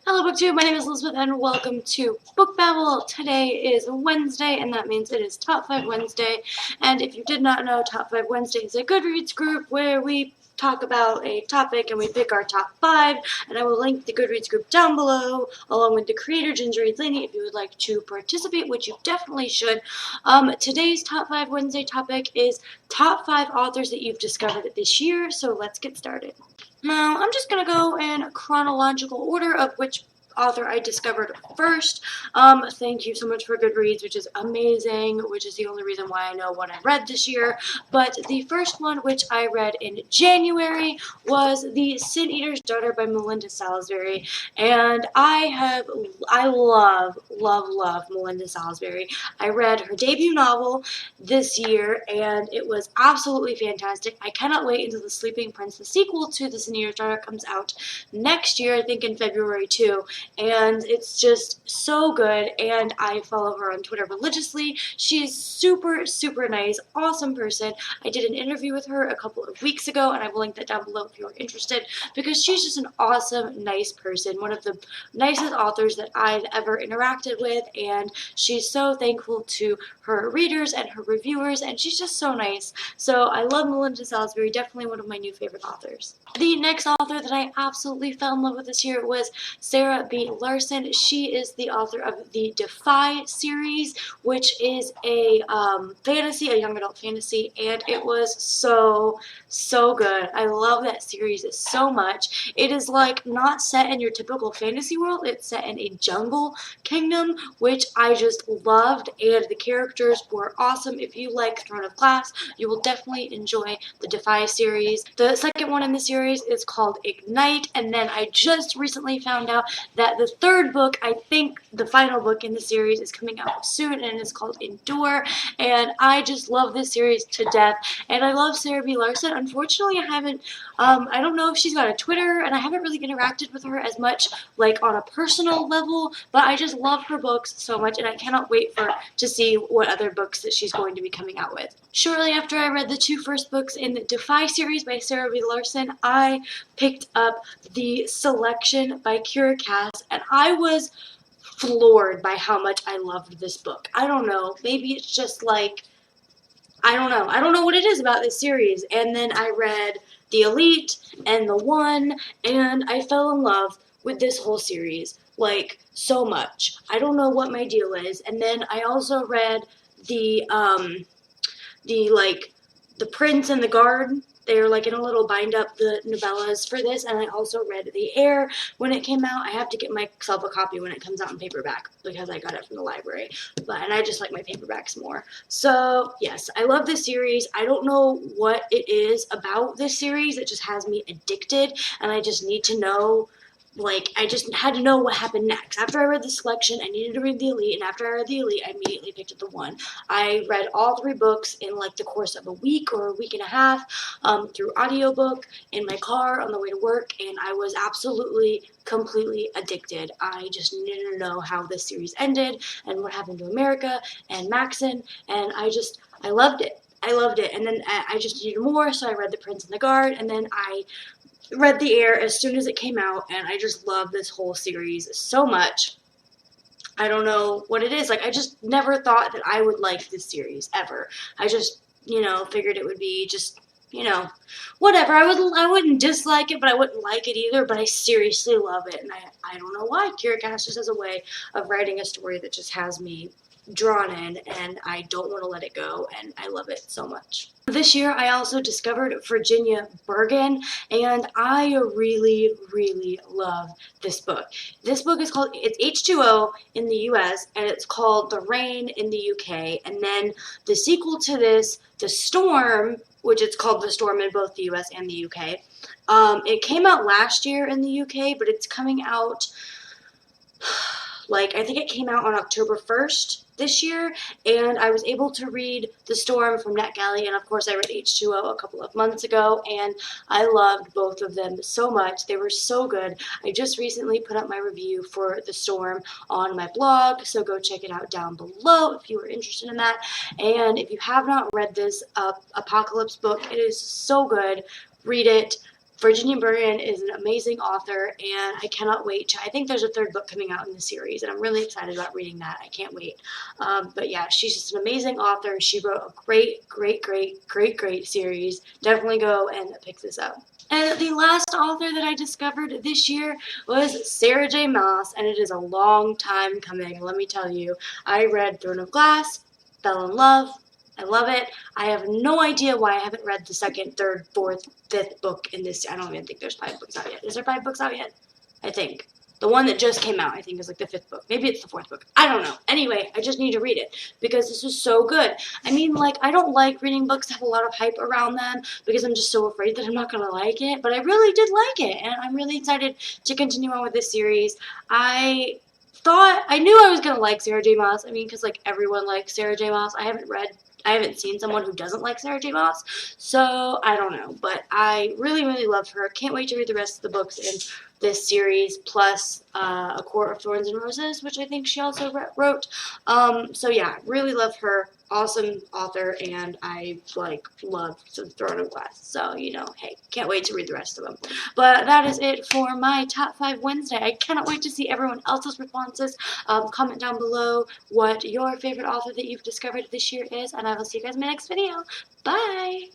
Hello BookTube, my name is Elizabeth and welcome to Book Babble. Today is Wednesday and that means it is Top 5 Wednesday. And if you did not know, Top 5 Wednesday is a Goodreads group where we talk about a topic and we pick our top 5. And I will link the Goodreads group down below along with the creator Ginger Reads Lainey if you would like to participate, which you definitely should. Today's Top 5 Wednesday topic is top 5 authors that you've discovered this year, so let's get started. Now, I'm just going to go in chronological order of which author I discovered first. Thank you so much for Goodreads, which is amazing, which is the only reason why I know what I read this year. But the first one, which I read in January, was The Sin Eater's Daughter by Melinda Salisbury. And I love Melinda Salisbury. I read her debut novel this year, and it was absolutely fantastic. I cannot wait until The Sleeping Prince, the sequel to The Sin Eater's Daughter, comes out next year, I think in February too. And it's just so good, and I follow her on Twitter religiously. She's super nice, awesome person. I did an interview with her a couple of weeks ago, and I will link that down below if you're interested, because she's just an awesome, nice person, one of the nicest authors that I've ever interacted with, and she's so thankful to her readers and her reviewers, and she's just so nice. So I love Melinda Salisbury, definitely one of my new favorite authors. The next author that I absolutely fell in love with this year was Sarah B. Larson. She is the author of the Defy series, which is a fantasy, a young adult fantasy, and it was so good. I love that series so much. It is like not set in your typical fantasy world, it's set in a jungle kingdom, which I just loved, and the characters were awesome. If you like Throne of Glass, you will definitely enjoy the Defy series. The second one in the series is called Ignite, and then I just recently found out that the third book, I think the final book in the series, is coming out soon, and it's called Endure, and I just love this series to death, and I love Sarah B. Larson. Unfortunately, I don't know if she's got a Twitter, and I haven't really interacted with her as much, like, on a personal level, but I just love her books so much, and I cannot wait to see what other books that she's going to be coming out with. Shortly after I read the two first books in the Defy series by Sarah B. Larson, I picked up The Selection by Kiera Cass, and I was floored by how much I loved this book. I don't know, maybe it's just like, I don't know what it is about this series. And then I read The Elite and The One, and I fell in love with this whole series, like, so much. I don't know what my deal is. And then I also read the Prince and the Guard. They're like in a little bind up, the novellas for this, and I also read The Heir when it came out. I have to get myself a copy when it comes out in paperback because I got it from the library, and I just like my paperbacks more. So yes, I love this series. I don't know what it is about this series that just has me addicted, and I just need to know. Like, I just had to know what happened next. After I read The Selection, I needed to read The Elite, and after I read The Elite, I immediately picked up The One. I read all 3 books in, like, the course of a week or a week and a half through audiobook in my car on the way to work, and I was absolutely, completely addicted. I just needed to know how this series ended and what happened to America and Maxon, and I loved it. I loved it, and then I just needed more, so I read The Prince and the Guard, and then I read The Heir as soon as it came out, and I just love this whole series so much. I don't know what it is. Like, I just never thought that I would like this series, ever. I just, figured it would be just, whatever. I wouldn't dislike it, but I wouldn't like it either, but I seriously love it, and I don't know why. Kiera Cass just has a way of writing a story that just has me drawn in, and I don't want to let it go, and I love it so much. This year, I also discovered Virginia Bergen, and I really love this book. This book is called, it's H2O in the US, and it's called The Rain in the UK, and then the sequel to this, The Storm, which it's called The Storm in both the US and the UK. It came out last year in the UK, but it's coming out, I think it came out on October 1st this year, and I was able to read The Storm from Netgalley, and of course I read H2O a couple of months ago, and I loved both of them so much. They were so good. I just recently put up my review for The Storm on my blog, so go check it out down below if you are interested in that. And if you have not read this Apocalypse book, it is so good. Read it. Virginia Bergen is an amazing author, and I cannot wait. I think there's a third book coming out in the series, and I'm really excited about reading that. I can't wait. But yeah, she's just an amazing author. She wrote a great series. Definitely go and pick this up. And the last author that I discovered this year was Sarah J Maas, and it is a long time coming, let me tell you. I read Throne of Glass, fell in love, I love it. I have no idea why I haven't read the second, third, fourth, fifth book in this. I don't even think there's 5 books out yet. Is there 5 books out yet? I think. The one that just came out, I think, is like the 5th book. Maybe it's the 4th book. I don't know. Anyway, I just need to read it because this is so good. I mean, like, I don't like reading books that have a lot of hype around them because I'm just so afraid that I'm not going to like it. But I really did like it, and I'm really excited to continue on with this series. I knew I was going to like Sarah J Maas. I mean, because, like, everyone likes Sarah J Maas. I haven't seen someone who doesn't like Sarah J Maas, so I don't know. But I really love her. Can't wait to read the rest of the books in this series, plus A Court of Thorns and Roses, which I think she also wrote. So yeah, really love her. Awesome author, and I love the Throne of Glass. So, you know, hey, can't wait to read the rest of them. But that is it for my Top 5 Wednesday. I cannot wait to see everyone else's responses. Comment down below what your favorite author that you've discovered this year is, and I will see you guys in my next video. Bye!